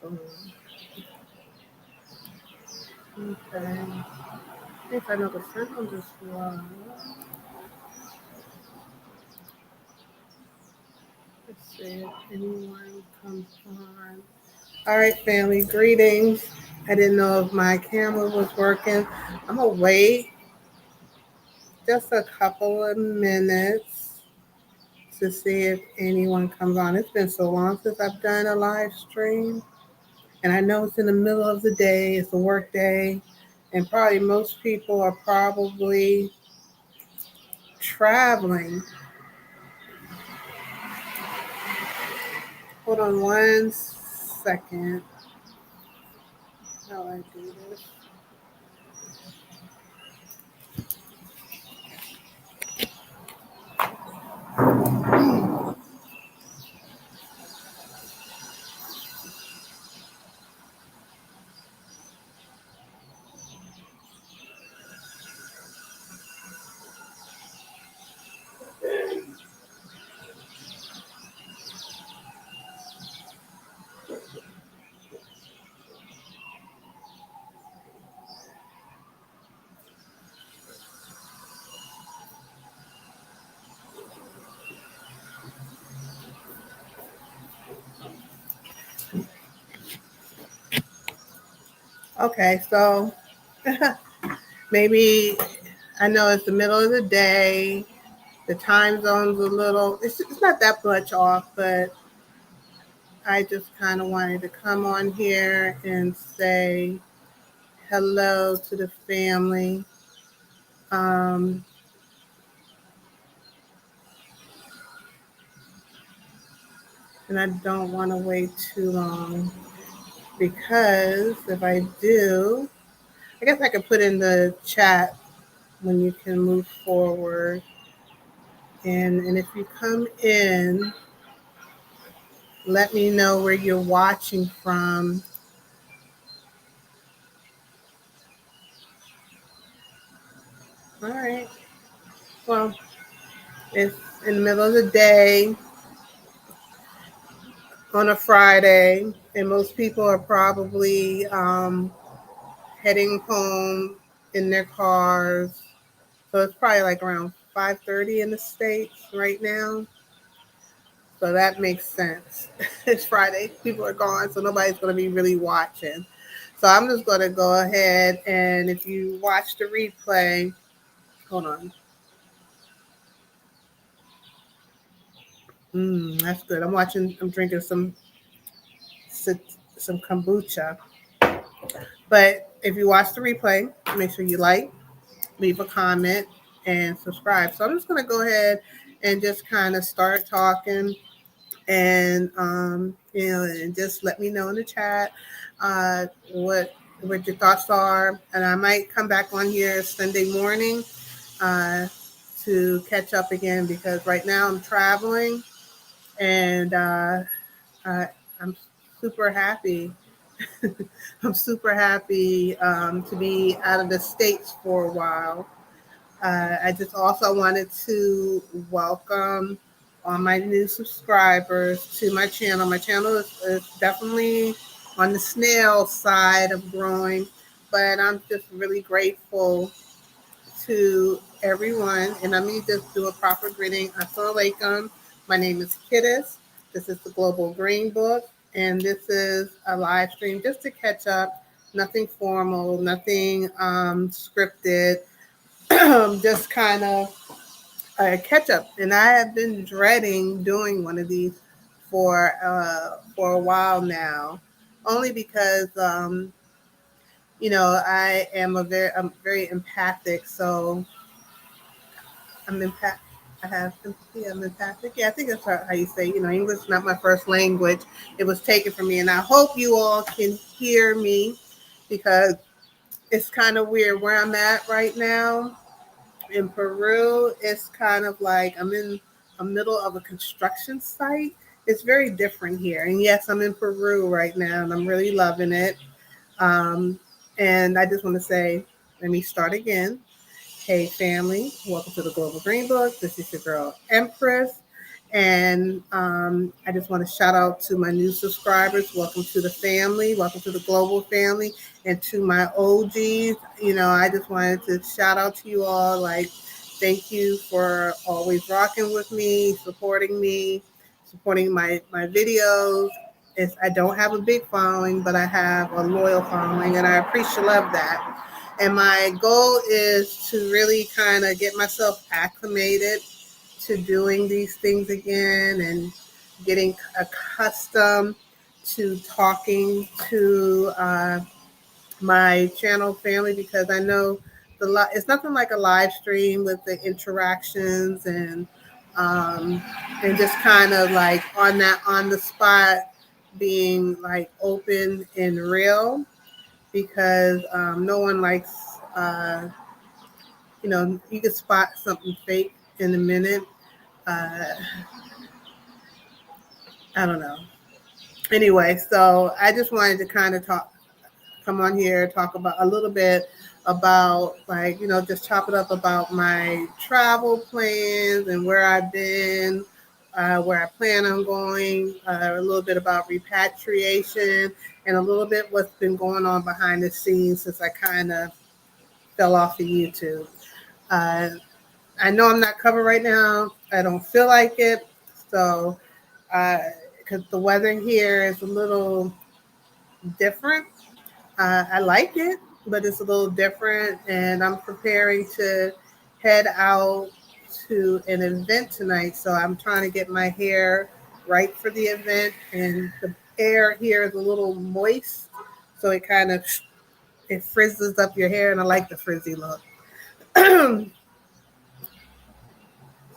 Boom. Okay. I think I know the circle just was. Let's see if anyone comes on. All right, family, greetings. I didn't know if my camera was working. I'm gonna wait just a couple of minutes to see if anyone comes on. It's been so long since I've done a live stream, and I know it's in the middle of the day, it's a work day, and probably most people are probably traveling. Hold on one second. How I do this? Okay, so maybe I know it's the middle of the day. The time zone's a little, it's not that much off, but I just kind of wanted to come on here and say hello to the family. Um, and I don't want to wait too long because if I do, I guess I could put in the chat when you can move forward. And if you come in, let me know where you're watching from. All right. Well, it's in the middle of the day on a Friday, and most people are probably heading home in their cars. So it's probably like around 5:30 in the States right now. So that makes sense. It's Friday. People are gone, so nobody's going to be really watching. So I'm just going to go ahead and if you watch the replay, hold on. That's good. I'm drinking some kombucha. But if you watch the replay, make sure you like, leave a comment, and subscribe. So I'm just going to go ahead and just kind of start talking and and just let me know in the chat what your thoughts are, and I might come back on here Sunday morning uh, to catch up again because right now I'm traveling and I'm super happy. I'm super happy to be out of the States for a while. I just also wanted to welcome all my new subscribers to my channel. My channel is definitely on the snail side of growing, but I'm just really grateful to everyone. And let me just do a proper greeting. Assalamu alaikum. My name is Kiddis. This is the Global Green Book, and this is a live stream just to catch up. Nothing formal, nothing scripted. Just kind of catch up. And I have been dreading doing one of these for a while now, only because I'm very empathic. So I'm empath. I have sympathy. I'm empathic. Yeah, I think that's how you say. English is not my first language. It was taken from me, and I hope you all can hear me because it's kind of weird where I'm at right now. In Peru, it's kind of like I'm in the middle of a construction site. It's very different here. And yes, I'm in Peru right now and I'm really loving it. Um, and I just want to say, let me start again. Hey, family, welcome to the Global Green Book. This is your girl, Empress. And I just want to shout out to my new subscribers. Welcome to the family. Welcome to the global family. And to my OGs, I just wanted to shout out to you all. Like, thank you for always rocking with me, supporting my videos. I don't have a big following, but I have a loyal following, and I appreciate love that. And my goal is to really kind of get myself acclimated to doing these things again and getting accustomed to talking to my channel family, because I know it's nothing like a live stream with the interactions and just kind of like on the spot, being like open and real, because no one likes you can spot something fake in a minute. uh, I don't know. Anyway, so I just wanted to kind of come on here, talk about a little bit about, like, just chop it up about my travel plans and where I've been, where I plan on going, a little bit about repatriation, and a little bit what's been going on behind the scenes since I kind of fell off of YouTube. Uh, I know I'm not covered right now. I don't feel like it. So, because the weather here is a little different. I like it, but it's a little different. And I'm preparing to head out to an event tonight. So I'm trying to get my hair right for the event. And the air here is a little moist. So it frizzes up your hair. And I like the frizzy look.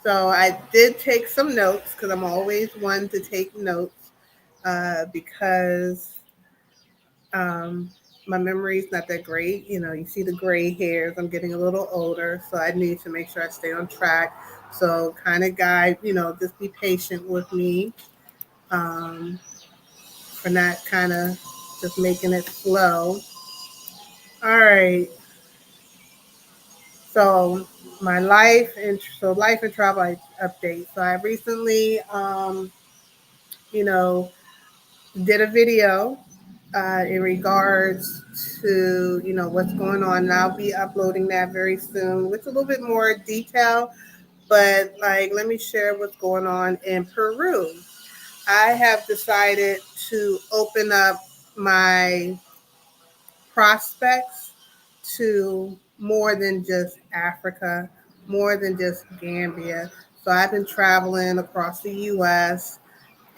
So I did take some notes, because I'm always one to take notes, because my memory is not that great. You see the gray hairs. I'm getting a little older, so I need to make sure I stay on track. So kind of guide, just be patient with me for not kind of just making it slow. All right. So life and travel update. So I recently, you know, did a video in regards to what's going on, and I'll be uploading that very soon with a little bit more detail. But like, let me share what's going on in Peru. I have decided to open up my prospects to more than just Africa, more than just Gambia. So I've been traveling across the US,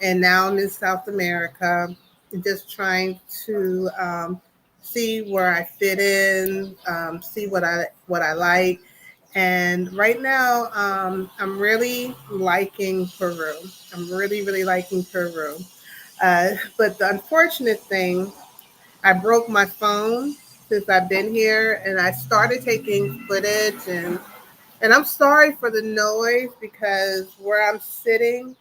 and now I'm in South America, just trying to see where I fit in, see what I like. And right now, I'm really liking Peru. I'm really, really liking Peru. But the unfortunate thing, I broke my phone since I've been here, and I started taking footage, and I'm sorry for the noise, because where I'm sitting,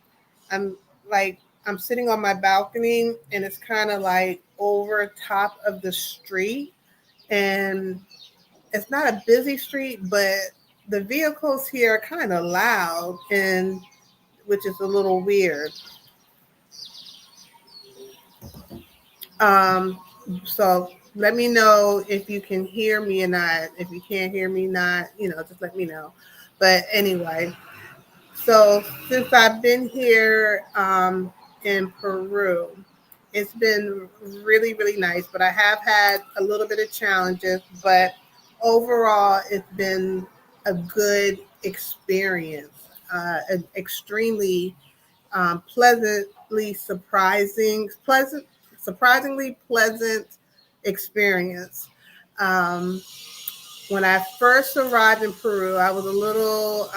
I'm I'm sitting on my balcony, and it's kind of like over top of the street, and it's not a busy street, but the vehicles here are kind of loud, and which is a little weird. Um, so let me know if you can hear me or not. If you can't hear me, not, just let me know. But anyway, so since I've been here in Peru, it's been really, really nice, but I have had a little bit of challenges, but overall, it's been a good experience, an extremely surprisingly pleasant experience. Um, when I first arrived in Peru, I was a little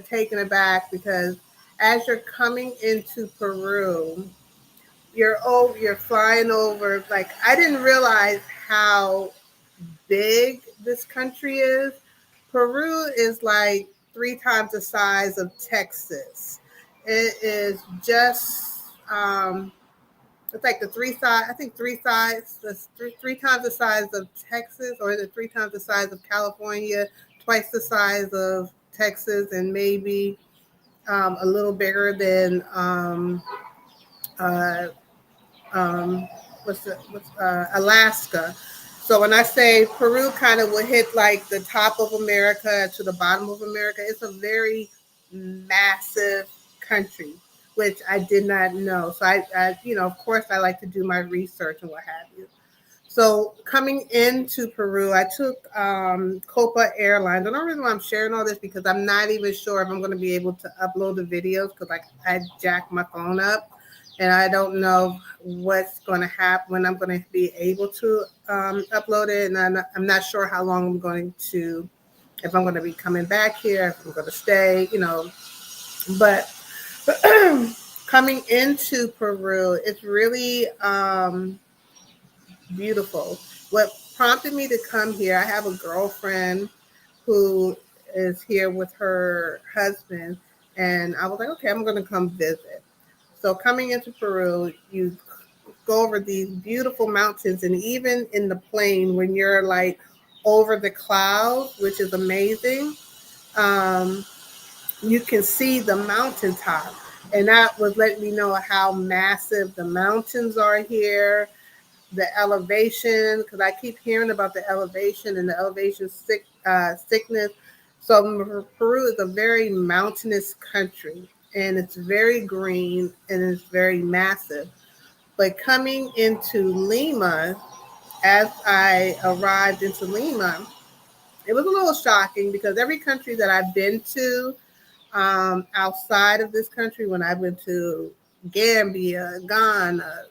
taken aback, because as you're coming into Peru, you're flying over. Like, I didn't realize how big this country is. Peru is like 3 times the size of Texas. It is just it's like the three size. I think three size. That's three times the size of Texas, or is it 3 times the size of California? Twice the size of Texas, and maybe a little bigger than uh, um, Alaska. So when I say Peru kind of would hit like the top of America to the bottom of America, it's a very massive country, which I did not know. So of course, I like to do my research and what have you. So coming into Peru, I took Copa Airlines. And the only reason why I'm sharing all this because I'm not even sure if I'm going to be able to upload the videos because I jacked my phone up, and I don't know what's going to happen when I'm going to be able to upload it, and I'm not sure how long I'm going to, if I'm going to be coming back here, if I'm going to stay, But coming into Peru, it's really beautiful. What prompted me to come here, I have a girlfriend who is here with her husband, and I was like, okay, I'm going to come visit. So coming into Peru, you go over these beautiful mountains, and even in the plane, when you're like over the clouds, which is amazing, um, you can see the mountaintop. And that was letting me know how massive the mountains are here, the elevation, because I keep hearing about the elevation and the elevation sickness. So Peru is a very mountainous country, and it's very green and it's very massive. But coming into Lima, as I arrived into Lima, it was a little shocking because every country that I've been to outside of this country, when I went to Gambia, Ghana,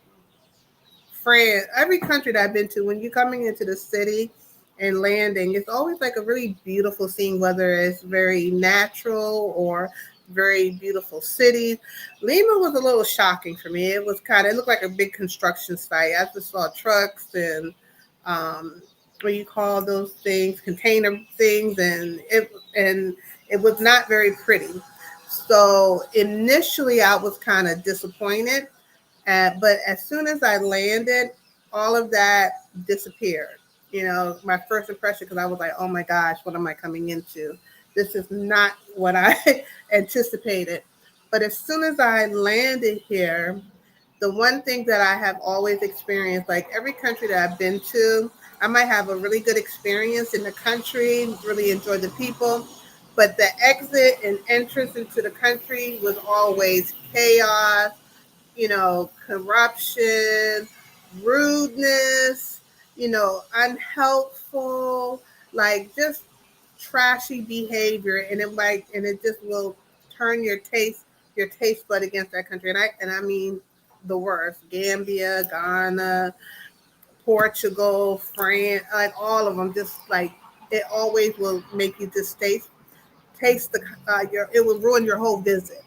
France, every country that I've been to, when you're coming into the city and landing, it's always like a really beautiful scene, whether it's very natural or very beautiful cities. Lima was a little shocking for me. It looked like a big construction site. I just saw trucks and what do you call those things, container things, and it was not very pretty. So initially, I was kind of disappointed, but as soon as I landed, all of that disappeared. My first impression, because I was like, oh my gosh, what am I coming into? This is not what I anticipated. But as soon as I landed here, the one thing that I have always experienced, like every country that I've been to, I might have a really good experience in the country, really enjoy the people, but the exit and entrance into the country was always chaos, corruption, rudeness, unhelpful, like just trashy behavior, and it just will turn your taste bud against that country. And I mean the worst. Gambia, Ghana, Portugal, France, like all of them, just like it always will make you just taste the your it will ruin your whole visit.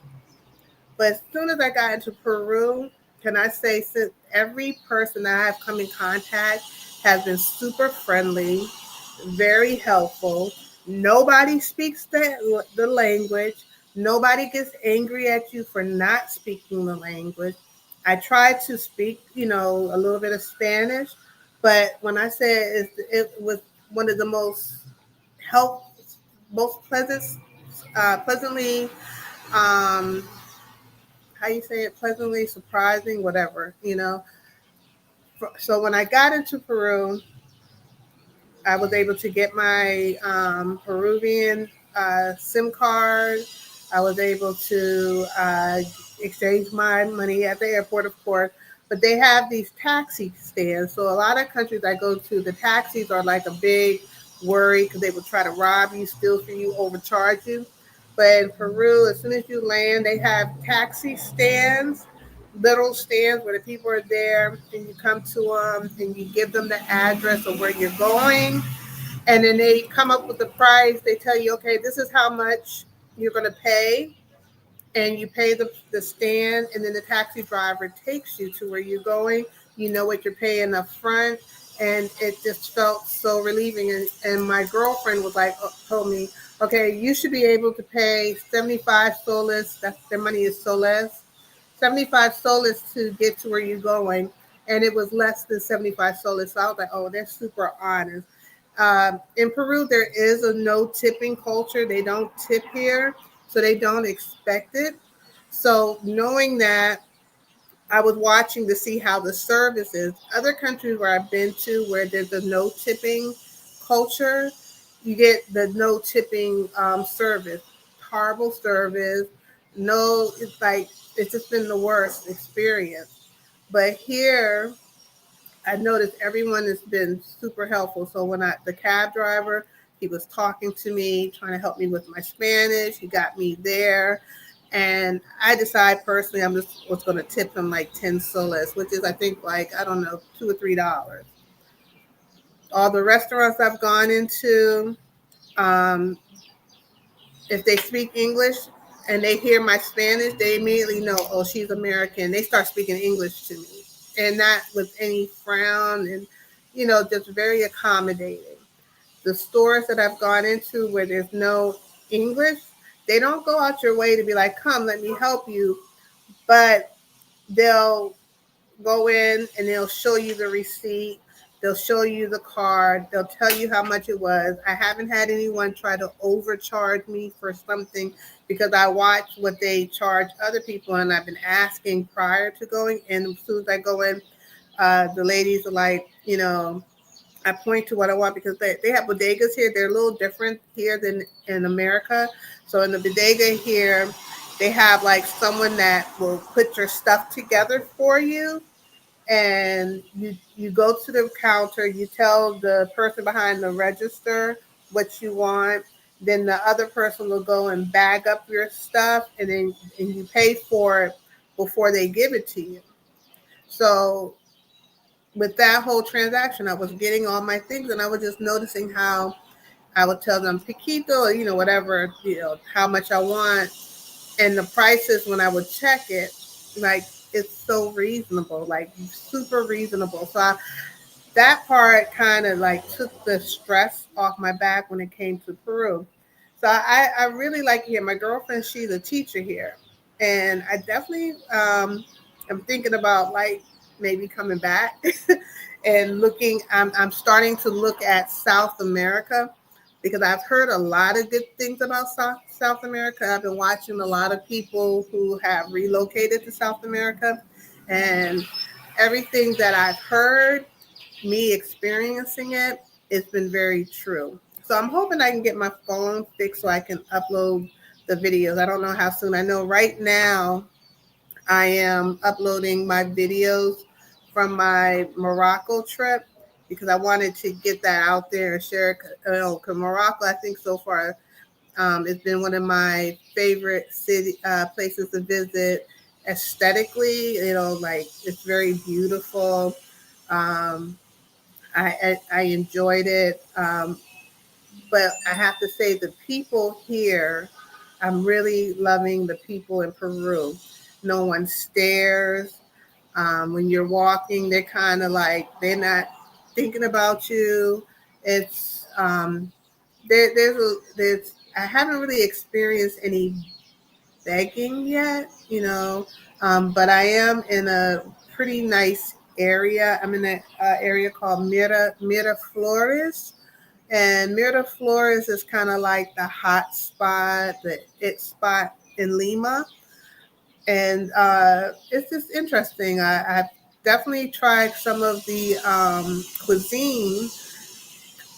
But as soon as I got into Peru, can I say, since every person that I have come in contact has been super friendly, very helpful. Nobody speaks the language. Nobody gets angry at you for not speaking the language. I tried to speak, a little bit of Spanish, but when I said it was one of the most help, most pleasantly, um, how you say it, pleasantly surprising, whatever. So when I got into Peru, I was able to get my Peruvian SIM card. I was able to exchange my money at the airport, of course. But they have these taxi stands. So a lot of countries I go to, the taxis are like a big worry because they will try to rob you, steal from you, overcharge you. But in Peru, as soon as you land, they have taxi stands, little stands where the people are there, and you come to them and you give them the address of where you're going, and then they come up with the price. They tell you, okay, this is how much you're going to pay, and you pay the stand, and then the taxi driver takes you to where you're going. You know what you're paying up front, and it just felt so relieving. And my girlfriend was like, told me, okay, you should be able to pay 75 soles. That's their money is soles. 75 soles to get to where you're going, and it was less than 75 soles. So I was like, oh, they're super honest. In Peru, there is a no tipping culture. They don't tip here. so they don't expect it. So knowing that, I was watching to see how the service is. Other countries where I've been to where there's a no tipping culture, you get the no tipping service. Horrible service. No, it's like, it's just been the worst experience. But here, I noticed everyone has been super helpful. So when the cab driver, he was talking to me, trying to help me with my Spanish. He got me there. And I decided personally I'm just was going to tip him like 10 soles, which is, I think, like, I don't know, $2 or $3. All the restaurants I've gone into, um, if they speak English and they hear my Spanish, they immediately know, oh, she's American. They start speaking English to me, and not with any frown, and just very accommodating. The stores that I've gone into where there's no English, they don't go out your way to be like, come, let me help you, but they'll go in and they'll show you the receipt. They'll show you the card. They'll tell you how much it was. I haven't had anyone try to overcharge me for something because I watch what they charge other people, and I've been asking prior to going. And as soon as I go in, the ladies are like, I point to what I want because they have bodegas here. They're a little different here than in America. So in the bodega here, they have like someone that will put your stuff together for you, and you go to the counter, you tell the person behind the register what you want, then the other person will go and bag up your stuff, and you pay for it before they give it to you. So with that whole transaction, I was getting all my things, and I was just noticing how I would tell them piquito, or whatever, how much I want, and the prices when I would check it, like, it's so reasonable, like super reasonable. So that part kind of like took the stress off my back when it came to Peru. So I really like it here. My girlfriend, she's a teacher here, and I definitely am thinking about like maybe coming back and looking. I'm starting to look at South America because I've heard a lot of good things about South America. I've been watching a lot of people who have relocated to South America, and everything that I've heard, me experiencing it, it's been very true. So I'm hoping I can get my phone fixed so I can upload the videos. I don't know how soon. I know right now I am uploading my videos from my Morocco trip because I wanted to get that out there and share it. Because Morocco, I think so far, it's been one of my favorite places to visit aesthetically. Like, it's very beautiful. Um, I enjoyed it. But I have to say, the people here, I'm really loving the people in Peru. No one stares. When you're walking, they're kind of like, they're not thinking about you. It's there's I haven't really experienced any begging yet, but I am in a pretty nice area. I'm in an area called Miraflores, and Miraflores is kind of like the hot spot, the it spot in Lima, and it's just interesting. I've definitely tried some of the cuisine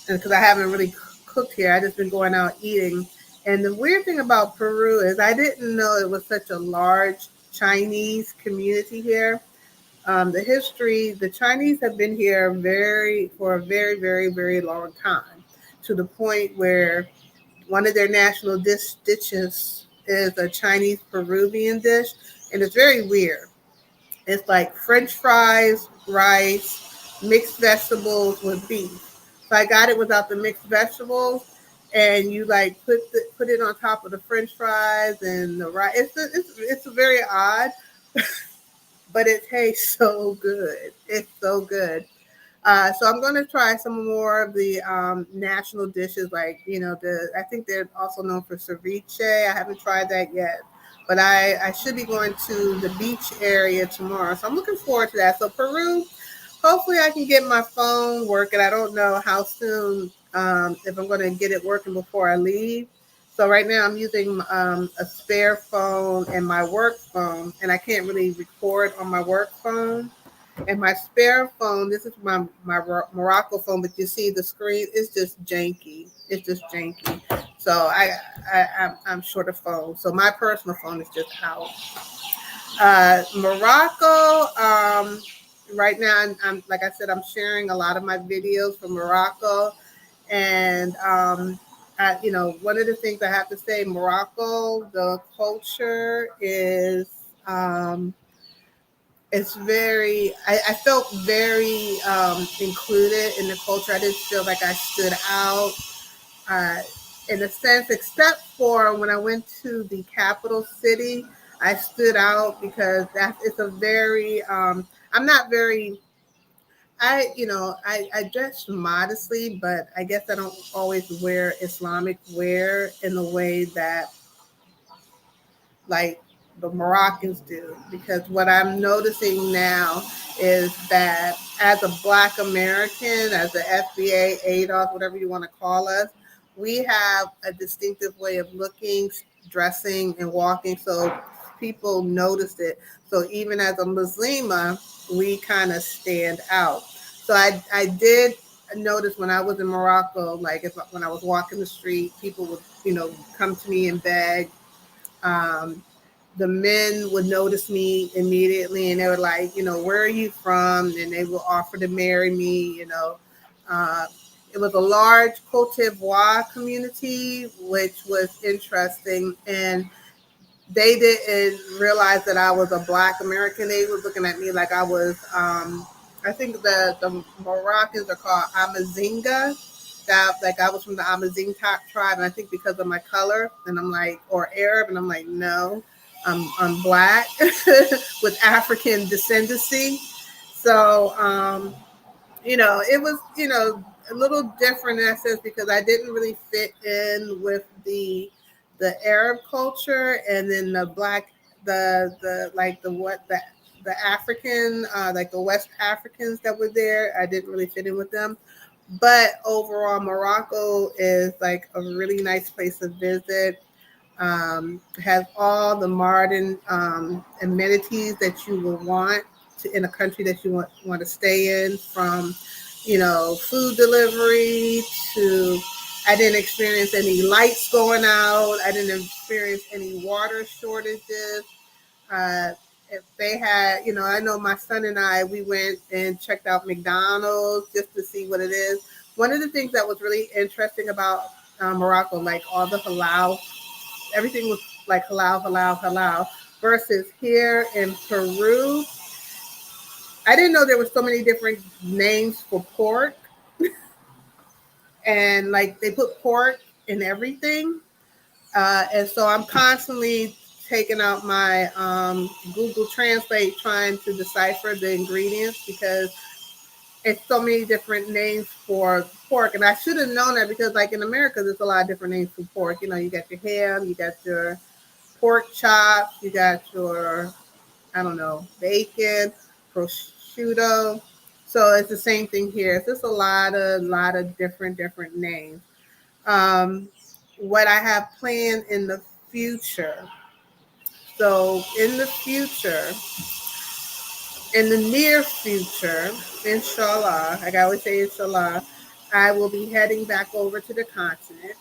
because I haven't really cooked here. I just been going out eating. And the weird thing about Peru is I didn't know it was such a large Chinese community here. The Chinese have been here for a very, very, very long time, to the point where one of their national dishes is a Chinese Peruvian dish, and it's very weird. It's like French fries, rice, mixed vegetables with beef. So I got it without the mixed vegetables, and you like put it on top of the French fries and the rice. It's very odd, but it tastes so good. It's so good. So I'm going to try some more of the national dishes, like I think they're also known for ceviche. I haven't tried that yet, but I should be going to the beach area tomorrow, so I'm looking forward to that. So Peru, hopefully I can get my phone working. I don't know how soon, if I'm going to get it working before I leave. So right now I'm using a spare phone and my work phone, and I can't really record on my work phone. And my spare phone, this is my Morocco phone, but you see the screen is just janky. It's just janky. So I'm short of phone. So my personal phone is just out. Morocco. Right now, I'm like I said, I'm sharing a lot of my videos from Morocco, and one of the things I have to say, Morocco, the culture is. It's very, I felt very included in the culture. I didn't feel like I stood out uh, in a sense, except for when I went to the capital city. I stood out because that it's a very, I'm not very, I dress modestly, but I guess I don't always wear Islamic wear in the way that like the Moroccans do. Because what I'm noticing now is that as a Black American, as the FBA, ADOS, whatever you want to call us, we have a distinctive way of looking, dressing, and walking. So people notice it. So even as a Muslima, we kind of stand out. So I did notice when I was in Morocco, like when I was walking the street, people would, come to me and beg. Um, the men would notice me immediately and they were like, where are you from? And they will offer to marry me. Uh, it was a large Cote d'Ivoire community, which was interesting. And they didn't realize that I was a Black American. They were looking at me like I was, I think the Moroccans are called Amazinga. That like I was from the Amazigh tribe, and I think because of my color, and I'm like, or Arab, and I'm like, no, I'm Black with African descendancy. So it was, a little different in that sense because I didn't really fit in with the Arab culture, and then the Black, the like the African, like the West Africans that were there. I didn't really fit in with them. But overall, Morocco is like a really nice place to visit. Has all the modern amenities that you will want in a country that you want to stay in, from food delivery to, I didn't experience any lights going out. I didn't experience any water shortages. If they had, I know my son and I, we went and checked out McDonald's just to see what it is. One of the things that was really interesting about Morocco, like all the halal, everything was like halal, halal, halal, versus here in Peru. I didn't know there were so many different names for pork, and like they put pork in everything. And so I'm constantly taking out my Google Translate trying to decipher the ingredients because it's so many different names for pork. And I should have known that because like in America, there's a lot of different names for pork. You got your ham, you got your pork chops, you got your, I don't know, bacon, prosciutto. So it's the same thing here. It's just a lot of different names. Um, what I have planned in the future. So in the near future, inshallah, like I always say, inshallah, I will be heading back over to the continent.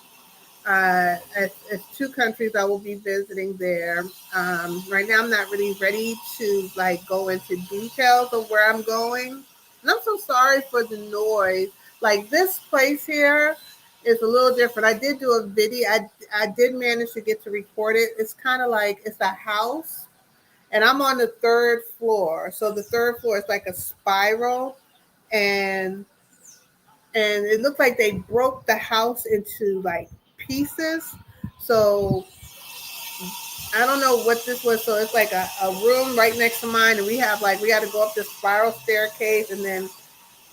It's two countries I will be visiting there. Right now, I'm not really ready to like go into details of where I'm going. And I'm so sorry for the noise. Like this place here is a little different. I did do a video. I did manage to get to record it. It's kind of like it's a house, and I'm on the third floor. So the third floor is like a spiral, and it looked like they broke the house into like pieces. So I don't know what this was. So it's like a room right next to mine, and we got to go up this spiral staircase, and then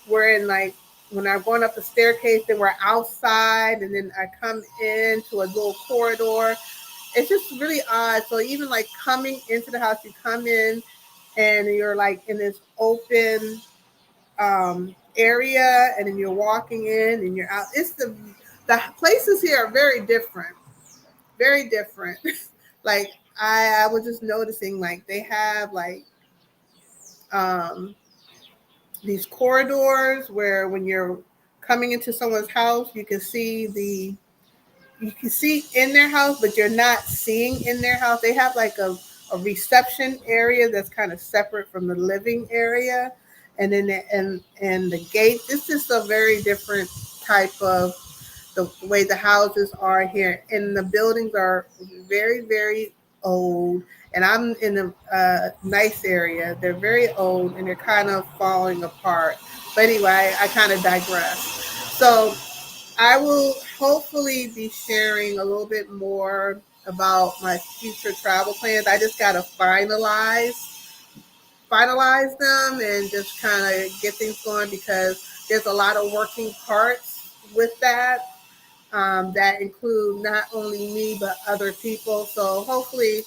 we're in like when I'm going up the staircase, then we're outside, and then I come into a little corridor. It's just really odd. So even like coming into the house, you come in and you're like in this open area, and then you're walking in and you're out. It's the places here are very different. very different. Like I was just noticing, like they have like um, these corridors where when you're coming into someone's house, you can see in their house, but you're not seeing in their house. They have like a reception area that's kind of separate from the living area, and then and the gate. It's just a very different type of the way the houses are here, and the buildings are very, very old. And I'm in a nice area. They're very old and they're kind of falling apart. But anyway, I kind of digress. So I will hopefully be sharing a little bit more about my future travel plans. I just got to finalize them and just kind of get things going because there's a lot of working parts with that that include not only me but other people. So hopefully,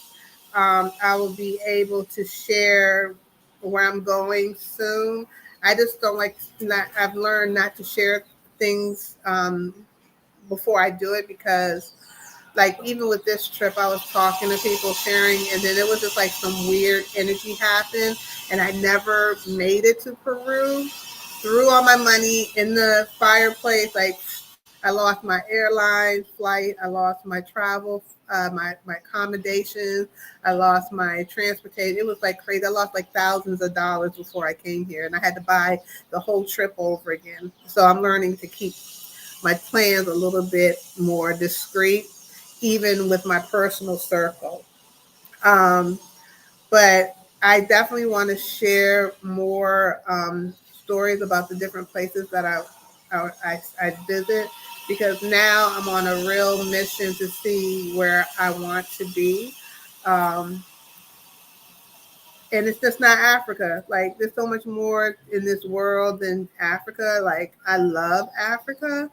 I will be able to share where I'm going soon. I just don't like not. I've learned not to share things before I do it because, like, even with this trip, I was talking to people, sharing, and then it was just like some weird energy happened, and I never made it to Peru. Threw all my money in the fireplace, like I lost my airline flight. I lost my travel, my accommodations. I lost my transportation. It was like crazy. I lost like thousands of dollars before I came here, and I had to buy the whole trip over again. So I'm learning to keep my plans a little bit more discreet, even with my personal circle. Um, but I definitely want to share more stories about the different places that I visit because now I'm on a real mission to see where I want to be. Um, and it's just not Africa. Like, there's so much more in this world than Africa. Like, I love Africa,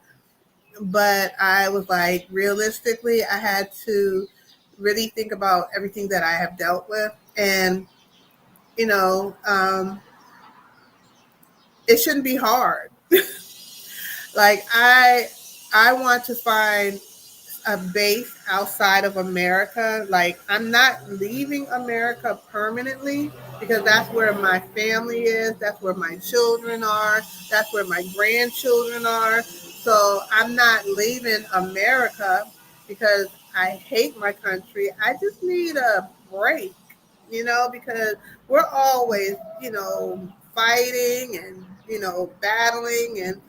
but I was like, realistically, I had to really think about everything that I have dealt with. And you know, it shouldn't be hard. Like I want to find a base outside of America. Like I'm not leaving America permanently because that's where my family is, that's where my children are, that's where my grandchildren are. So I'm not leaving America because I hate my country. I just need a break, because we're always, fighting and, battling and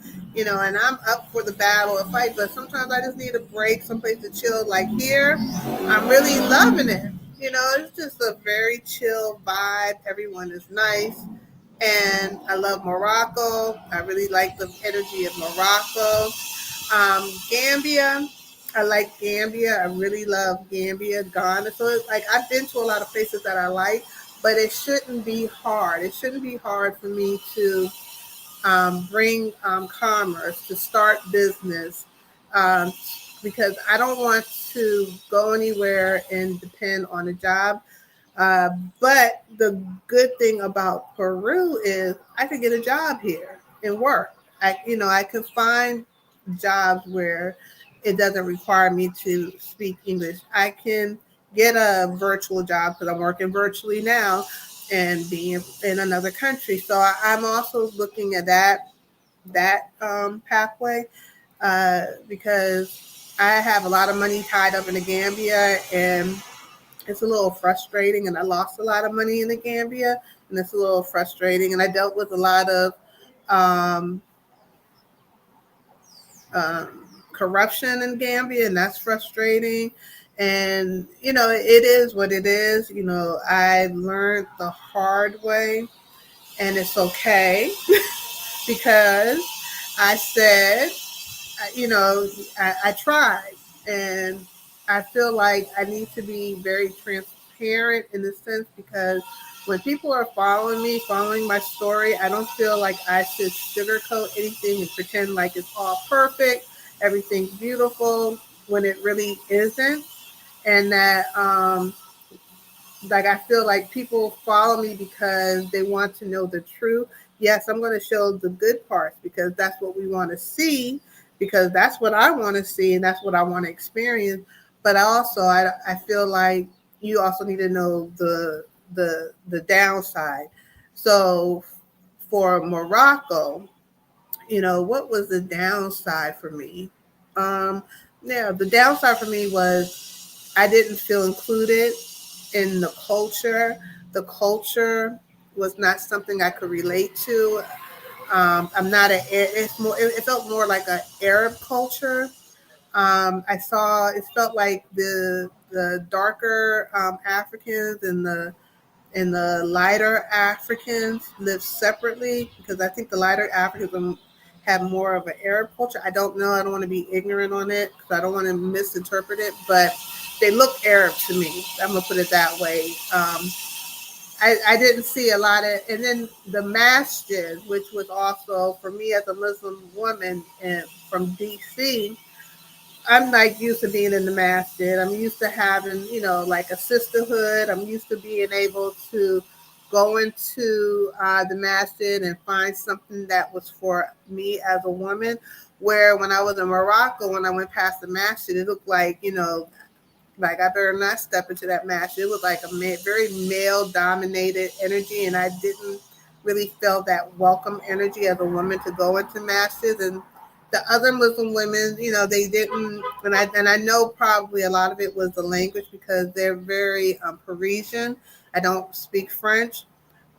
I'm up for the battle and fight, but sometimes I just need a break, someplace to chill. Like here, I'm really loving it. It's just a very chill vibe. Everyone is nice. And I love Morocco. I really like the energy of Morocco. Gambia, I like Gambia. I really love Gambia, Ghana. So it's like I've been to a lot of places that I like, but it shouldn't be hard. It shouldn't be hard for me to bring commerce, to start business, um, because I don't want to go anywhere and depend on a job. Uh, but the good thing about Peru is I could get a job here and work. I could find jobs where it doesn't require me to speak English. I can get a virtual job because I'm working virtually now and being in another country. So I'm also looking at that pathway because I have a lot of money tied up in the Gambia and it's a little frustrating. And I lost a lot of money in the Gambia and it's a little frustrating. And I dealt with a lot of um, corruption in Gambia, and that's frustrating. And it is what it is. I learned the hard way, and it's okay because I said, I tried, and I feel like I need to be very transparent in the sense because when people are following me, following my story, I don't feel like I should sugarcoat anything and pretend like it's all perfect, everything's beautiful when it really isn't, and that like I feel like people follow me because they want to know the truth. Yes, I'm going to show the good parts because that's what we want to see, because that's what I want to see and that's what I want to experience. but I feel like you also need to know the downside. So for Morocco, what was the downside for me? Um, yeah, the downside for me was I didn't feel included in the culture. The culture was not something I could relate to. I'm not a. It felt more like an Arab culture. I saw it felt like the darker Africans and the lighter Africans live separately because I think the lighter Africans have more of an Arab culture. I don't know. I don't want to be ignorant on it because I don't want to misinterpret it, but they look Arab to me. I'm gonna put it that way. I didn't see a lot of, and then the masjid, which was also for me as a Muslim woman and from DC. I'm like used to being in the masjid. I'm used to having, like a sisterhood. I'm used to being able to go into the masjid and find something that was for me as a woman. Where when I was in Morocco, when I went past the masjid, it looked like, like I better not step into that match. It was like a very male dominated energy, and I didn't really feel that welcome energy as a woman to go into matches. And the other Muslim women, they didn't. And I know probably a lot of it was the language because they're very Parisian. I don't speak French.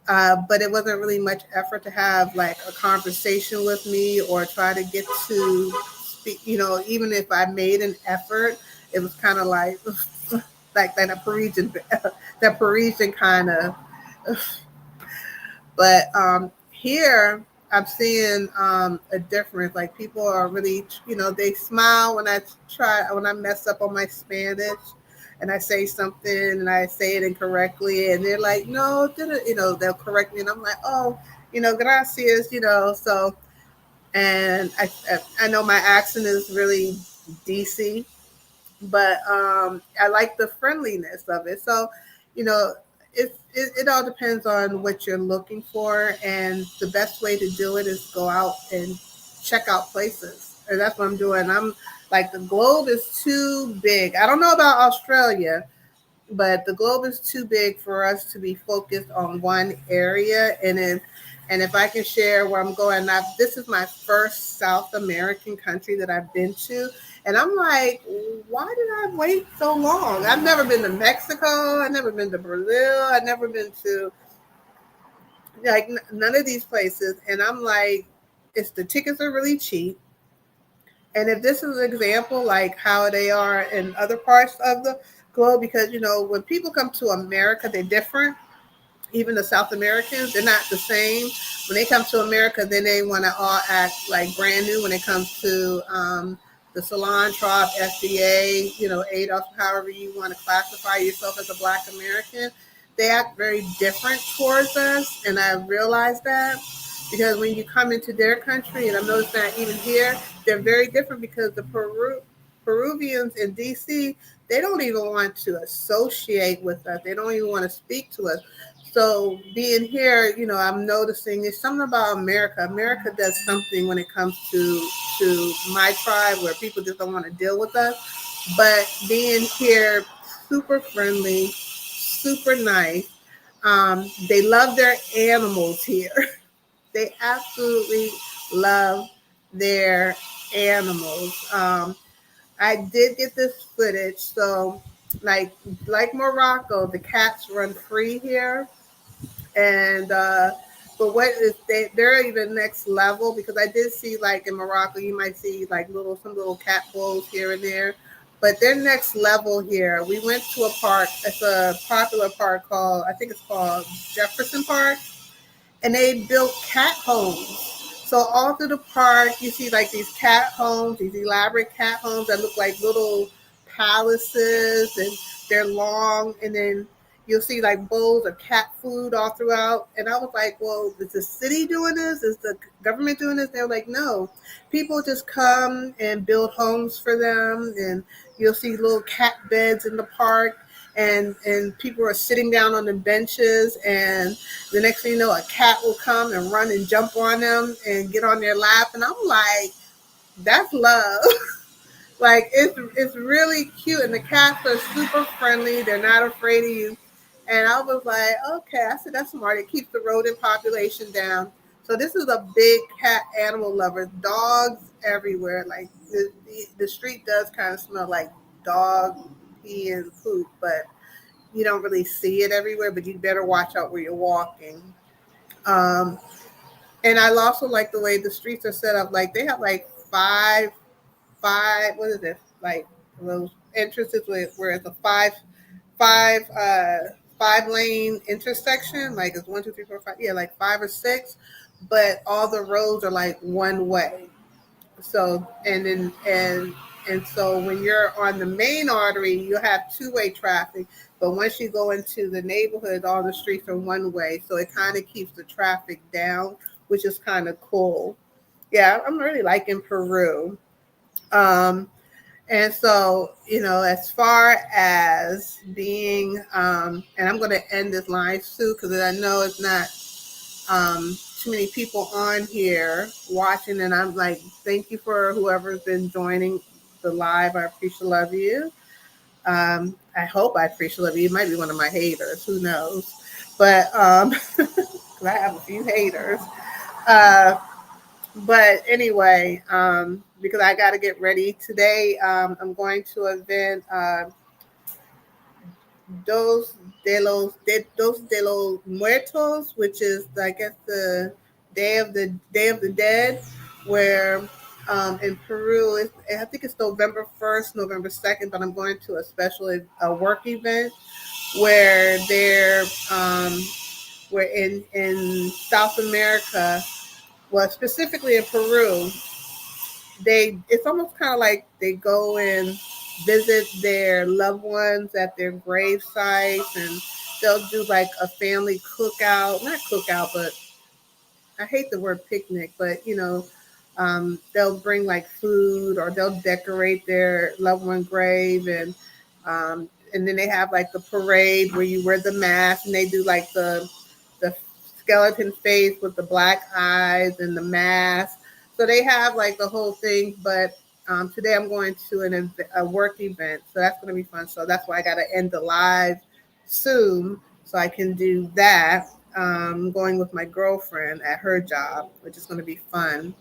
But it wasn't really much effort to have like a conversation with me or try to get to speak. Even if I made an effort, it was kind of like like that Parisian, that Parisian kind of. But here, I'm seeing a difference. Like people are really, they smile when I mess up on my Spanish, and I say something and I say it incorrectly, and they're like, "No, didn't," they'll correct me, and I'm like, "Oh, gracias," So, and I know my accent is really DC, but I like the friendliness of it. So, you know, it all depends on what you're looking for, and the best way to do it is go out and check out places. And that's what I'm doing. I'm like the globe is too big. I don't know about Australia, but the globe is too big for us to be focused on one area. And if I can share where I'm going, this is my first South American country that I've been to, and I'm like, why did I wait so long? I've never been to Mexico. I've never been to Brazil. I've never been to like none of these places, and I'm like, it's the tickets are really cheap. And if this is an example, like how they are in other parts of the globe, because when people come to America, they're different. Even the South Americans, they're not the same. When they come to America, then they want to all act like brand new when it comes to the Salon Trop, FBA, ADOS, however you want to classify yourself as a Black American. They act very different towards us, and I realized that because when you come into their country, and I've noticed that even here, they're very different because the Peruvians in DC, they don't even want to associate with us. They don't even want to speak to us. So being here, I'm noticing there's something about America. America does something when it comes to my tribe where people just don't want to deal with us. But being here, super friendly, super nice. They love their animals here. They absolutely love their animals. I did get this footage. So like Morocco, the cats run free here. And but what is they're even next level because I did see like in Morocco you might see like some little cat bowls here and there, but they're next level here. We went to a park. It's a popular park called I think it's called Jefferson Park, and they built cat homes. So all through the park, you see like these cat homes, these elaborate cat homes that look like little palaces, and they're long, and then you'll see like bowls of cat food all throughout. And I was like, well, is the city doing this? Is the government doing this? They were like, no. People just come and build homes for them, and you'll see little cat beds in the park. And people are sitting down on the benches, and the next thing you know, a cat will come and run and jump on them and get on their lap. And I'm like, that's love. Like it's really cute, and the cats are super friendly. They're not afraid of you. And I was like, okay, I said that's smart. It keeps the rodent population down. So this is a big cat animal lover. Dogs everywhere. Like the street does kind of smell like dog pee and poop, but you don't really see it everywhere. But you better watch out where you're walking. Um, and I also like the way the streets are set up. Like they have like five, what is it, like those entrances where it's a five lane intersection, like it's 1 2 3 4 5, yeah, like 5 or 6, but all the roads are like one way. So and so when you're on the main artery, you have two-way traffic, but once you go into the neighborhood, all the streets are one way, so it kind of keeps the traffic down, which is kind of cool. Yeah, I'm really liking Peru. um and so, as far as being, and I'm going to end this live soon because I know it's not too many people on here watching. And I'm like, thank you for whoever's been joining the live. I appreciate love you. I hope I appreciate love you. You might be one of my haters. Who knows? But 'cause I have a few haters. Uh, but anyway, because I got to get ready today, I'm going to an event, Dos de los Muertos, which is, I guess, the Day of the Dead, where in Peru, I think it's November 1st, November 2nd, but I'm going to a work event where we're in South America, well, specifically in Peru. It's almost kind of like they go and visit their loved ones at their grave sites, and they'll do like a family cookout, not cookout, but I hate the word picnic, but they'll bring like food, or they'll decorate their loved one grave, and then they have like the parade where you wear the mask, and they do like the skeleton face with the black eyes and the mask. So they have like the whole thing. But today I'm going to a work event, so that's going to be fun. So that's why I got to end the live soon so I can do that. Going with my girlfriend at her job, which is going to be fun.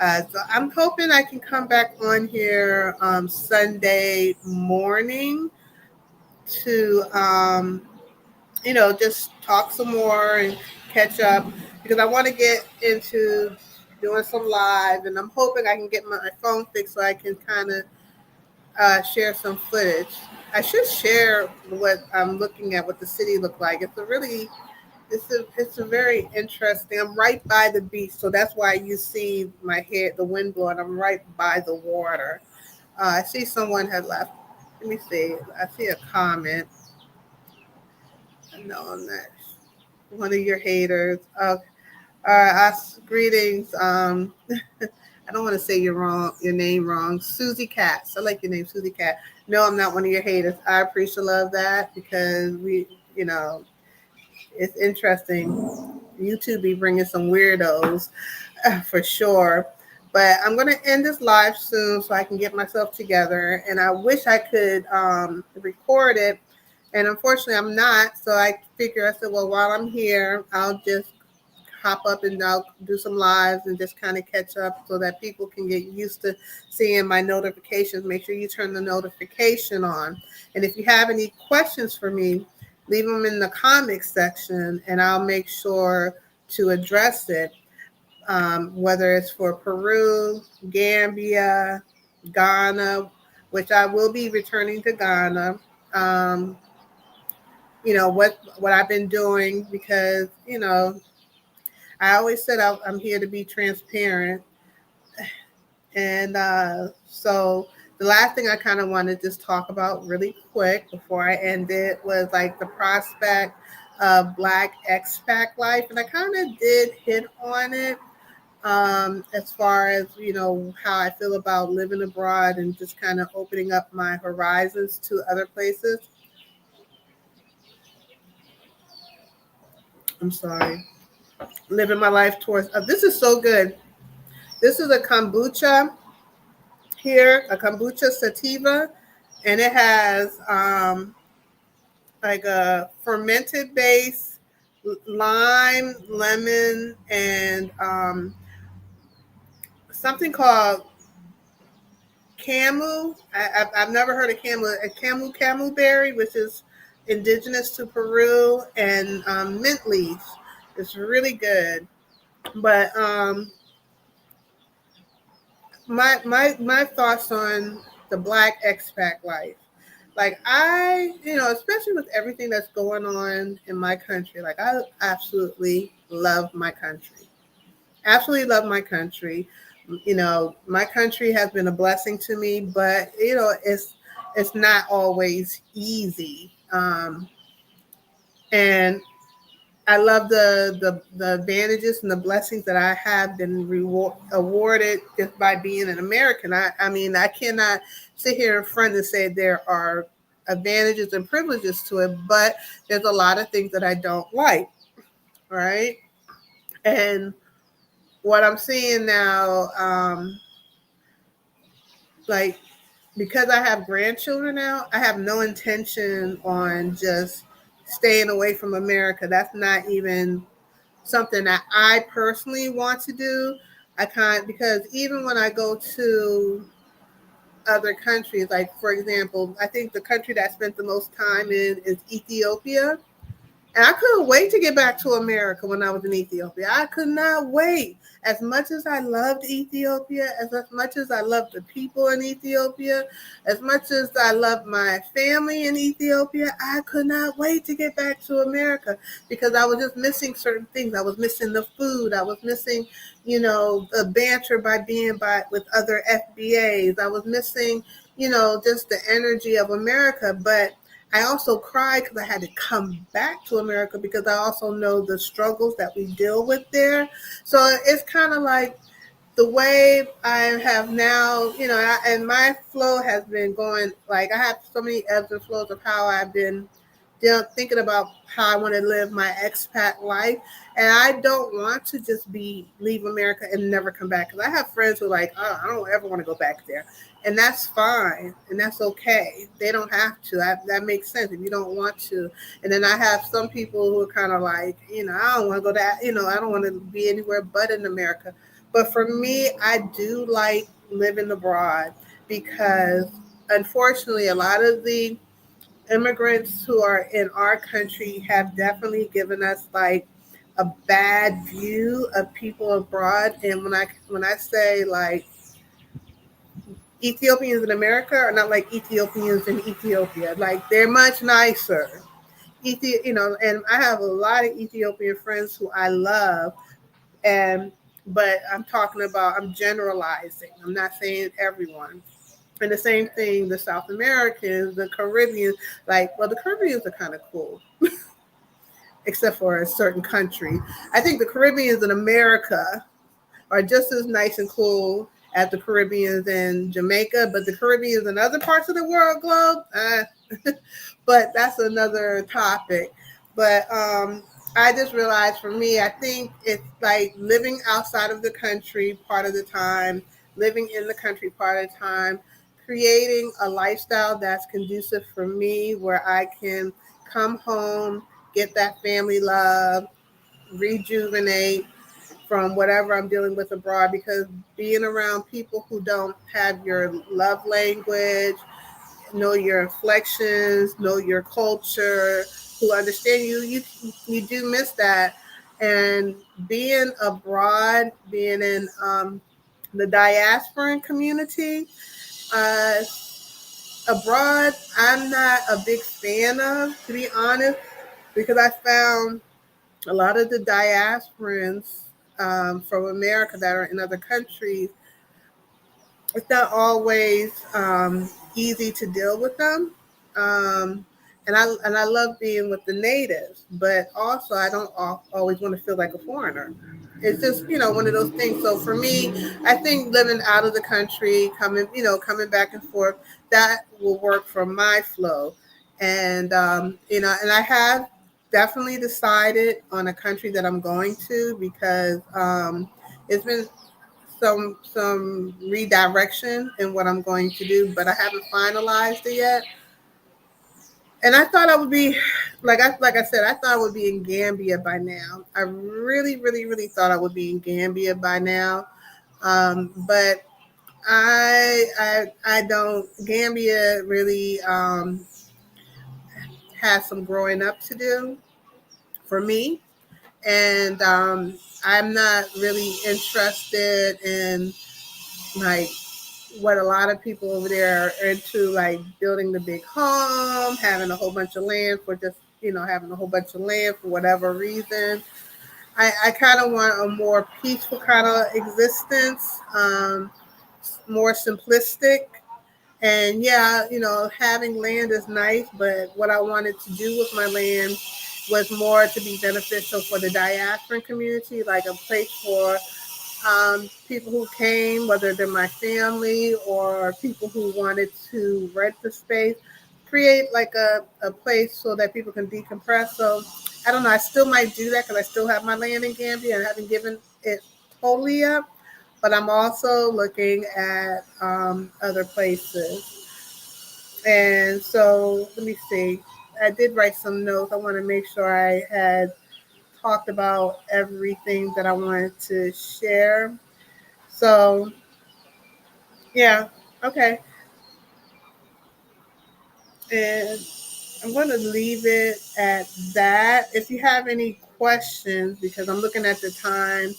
So I'm hoping I can come back on here Sunday morning to just talk some more and catch up, because I want to get into doing some live, and I'm hoping I can get my phone fixed so I can kind of share some footage. I should share what I'm looking at, what the city looked like. It's a very interesting. I'm right by the beach, so that's why you see my head, the wind blowing. I'm right by the water. I see someone had left. Let me see. I see a comment. No, I'm not. One of your haters. Greetings. I don't want to say your name wrong. Susie Katz. I like your name, Susie Cat. No, I'm not one of your haters. I appreciate love that, because it's interesting. YouTube be bringing some weirdos for sure. But I'm going to end this live soon so I can get myself together. And I wish I could record it. And unfortunately, I'm not. So I said, well, while I'm here, I'll just hop up and I'll do some lives and just kind of catch up so that people can get used to seeing my notifications. Make sure you turn the notification on. And if you have any questions for me, leave them in the comments section and I'll make sure to address it. Whether it's for Peru, Gambia, Ghana, which I will be returning to Ghana. What I've been doing, because I always said I'm here to be transparent. And so the last thing I kind of wanted to just talk about really quick before I end it was like the prospect of Black expat life. And I kind of did hit on it, as far as, how I feel about living abroad and just kind of opening up my horizons to other places. I'm sorry. Living my life towards, this is so good. This is a kombucha, here, a kombucha sativa, and it has like a fermented base, lime, lemon, and something called camu. I've never heard of camu. A camu berry, which is indigenous to Peru, and mint leaf. It's really good. But my thoughts on the Black expat life. Like especially with everything that's going on in my country, like I absolutely love my country. Absolutely love my country. My country has been a blessing to me, but it's not always easy. And I love the advantages and the blessings that I have been awarded just by being an American. I mean, I cannot sit here in front and say there are advantages and privileges to it, but there's a lot of things that I don't like, right? And what I'm seeing now, like because I have grandchildren now, I have no intention on just staying away from America. That's not even something that I personally want to do. Because even when I go to other countries, like for example, I think the country that I spent the most time in is Ethiopia. And I couldn't wait to get back to America when I was in Ethiopia. I could not wait. As much as I loved Ethiopia, as much as I loved the people in Ethiopia, as much as I loved my family in Ethiopia, I could not wait to get back to America because I was just missing certain things. I was missing the food. I was missing, the banter with other FBAs. I was missing, just the energy of America. But I also cried because I had to come back to America because I also know the struggles that we deal with there. So it's kind of like the way I have now, and my flow has been going, like I have so many ebbs and flows of how I've been thinking about how I want to live my expat life. And I don't want to just leave America and never come back. Because I have friends who are like, oh, I don't ever want to go back there. And that's fine. And that's okay. They don't have to. That makes sense if you don't want to. And then I have some people who are kind of like, I don't want to go that, I don't want to be anywhere but in America. But for me, I do like living abroad because unfortunately, a lot of the immigrants who are in our country have definitely given us like a bad view of people abroad. And when I say like Ethiopians in America are not like Ethiopians in Ethiopia, like they're much nicer. And I have a lot of Ethiopian friends who I love, but I'm generalizing. I'm not saying everyone. And the same thing, the South Americans, the Caribbeans, the Caribbeans are kind of cool, except for a certain country. I think the Caribbeans in America are just as nice and cool as the Caribbeans in Jamaica, but the Caribbeans in other parts of the world globe, but that's another topic. But I just realized for me, I think it's like living outside of the country part of the time, living in the country part of the time, creating a lifestyle that's conducive for me where I can come home, get that family love, rejuvenate from whatever I'm dealing with abroad, because being around people who don't have your love language, know your inflections, know your culture, who understand you do miss that. And being abroad, being in the diasporan community, uh, abroad, I'm not a big fan of, to be honest, because I found a lot of the diasporans from America that are in other countries, it's not always easy to deal with them. Um, and I love being with the natives, but also I don't always want to feel like a foreigner. It's just one of those things. So for me, I think living out of the country, coming back and forth, that will work for my flow. And and I have definitely decided on a country that I'm going to because it's been some redirection in what I'm going to do, but I haven't finalized it yet. And I thought I would be like I said, I thought I would be in Gambia by now. I really, really, really thought I would be in Gambia by now. But I don't. Gambia really has some growing up to do for me, and I'm not really interested in like what a lot of people over there are into, like building the big home, having a whole bunch of land for just having a whole bunch of land for whatever reason. I kind of want a more peaceful kind of existence, more simplistic. And yeah, having land is nice, but what I wanted to do with my land was more to be beneficial for the diasporan community, like a place for people who came, whether they're my family or people who wanted to rent the space, create like a place so that people can decompress. So I don't know. I still might do that because I still have my land in Gambia and haven't given it totally up. But I'm also looking at other places. And so let me see. I did write some notes. I want to make sure I had talked about everything that I wanted to share. So, yeah, okay. And I'm going to leave it at that. If you have any questions, because I'm looking at the time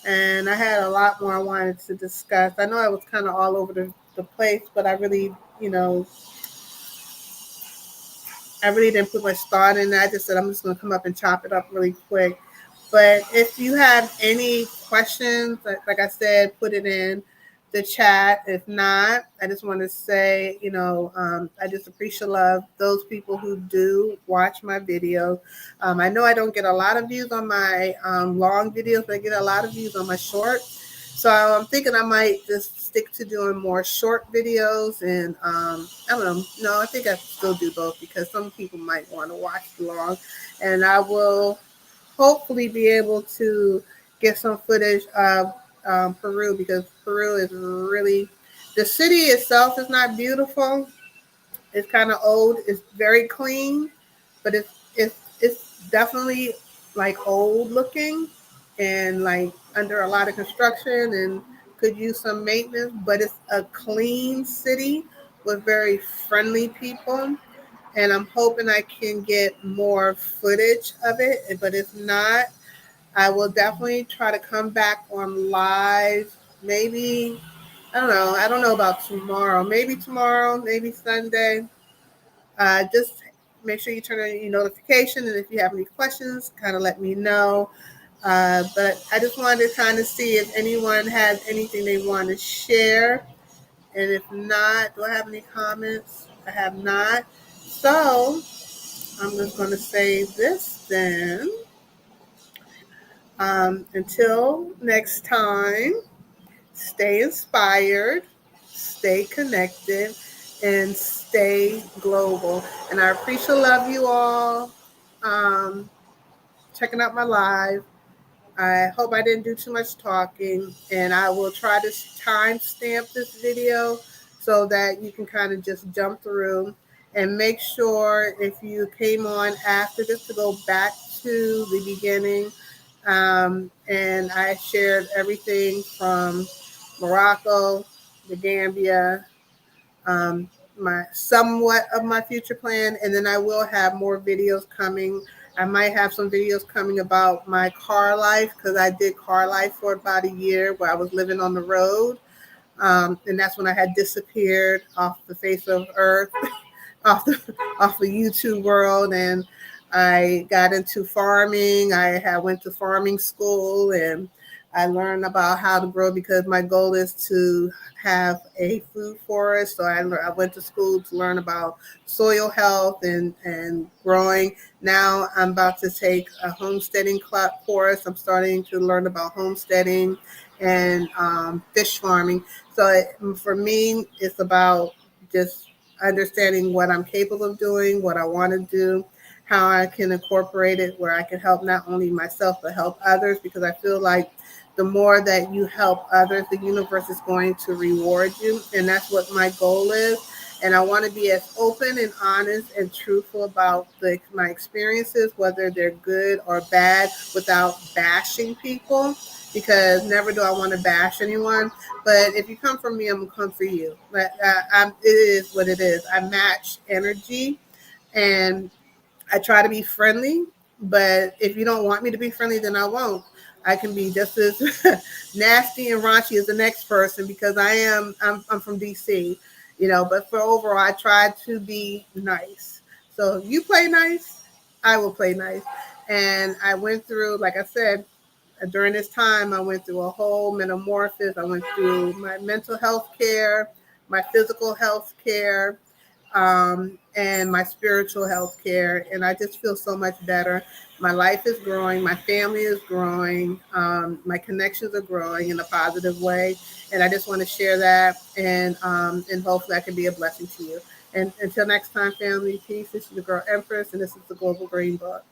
and I had a lot more I wanted to discuss. I know I was kind of all over the place, but I really didn't put much thought in it. I just said I'm just going to come up and chop it up really quick. But if you have any questions, like I said, put it in the chat. If not, I just want to say, I just appreciate love those people who do watch my videos. I know I don't get a lot of views on my long videos, but I get a lot of views on my short. So I'm thinking I might just stick to doing more short videos, and I don't know. No, I think I still do both because some people might want to watch long, and I will hopefully be able to get some footage of Peru, because Peru is really, the city itself is not beautiful. It's kind of old. It's very clean, but it's definitely like old looking and like under a lot of construction and could use some maintenance. But it's a clean city with very friendly people, and I'm hoping I can get more footage of it. But if not, I will definitely try to come back on live. Maybe I don't know. I don't know about tomorrow. Maybe tomorrow. Maybe Sunday. Just make sure you turn on your notification, and if you have any questions, kind of let me know. But I just wanted to kind of see if anyone has anything they want to share. And if not, do I have any comments? I have not. So I'm just going to say this then. Until next time, stay inspired, stay connected, and stay global. And I appreciate love you all checking out my live. I hope I didn't do too much talking, and I will try to timestamp this video so that you can kind of just jump through, and make sure if you came on after this to go back to the beginning. And I shared everything from Morocco, the Gambia, my somewhat of my future plan, and then I will have more videos coming. I might have some videos coming about my car life, because I did car life for about a year where I was living on the road, and that's when I had disappeared off the face of earth, off the YouTube world, and I got into farming. I had went to farming school, and I learned about how to grow, because my goal is to have a food forest. So I went to school to learn about soil health and growing. Now I'm about to take a homesteading course. I'm starting to learn about homesteading and fish farming. So for me, it's about just understanding what I'm capable of doing, what I want to do, how I can incorporate it where I can help not only myself but help others, because I feel like the more that you help others, the universe is going to reward you. And that's what my goal is. And I want to be as open and honest and truthful about my experiences, whether they're good or bad, without bashing people, because never do I want to bash anyone. But if you come for me, I'm going to come for you. It is what it is. I match energy, and I try to be friendly, but if you don't want me to be friendly, then I won't. I can be just as nasty and raunchy as the next person, because I'm from DC, but for overall, I try to be nice. So if you play nice, I will play nice. And I went through, like I said, during this time, I went through a whole metamorphosis. I went through my mental health care, my physical health care, and my spiritual health care. And I just feel so much better. My life is growing. My family is growing. My connections are growing in a positive way. And I just want to share that. And hopefully I can be a blessing to you. And until next time, family, peace. This is the Girl Empress, and this is the Global Green Book.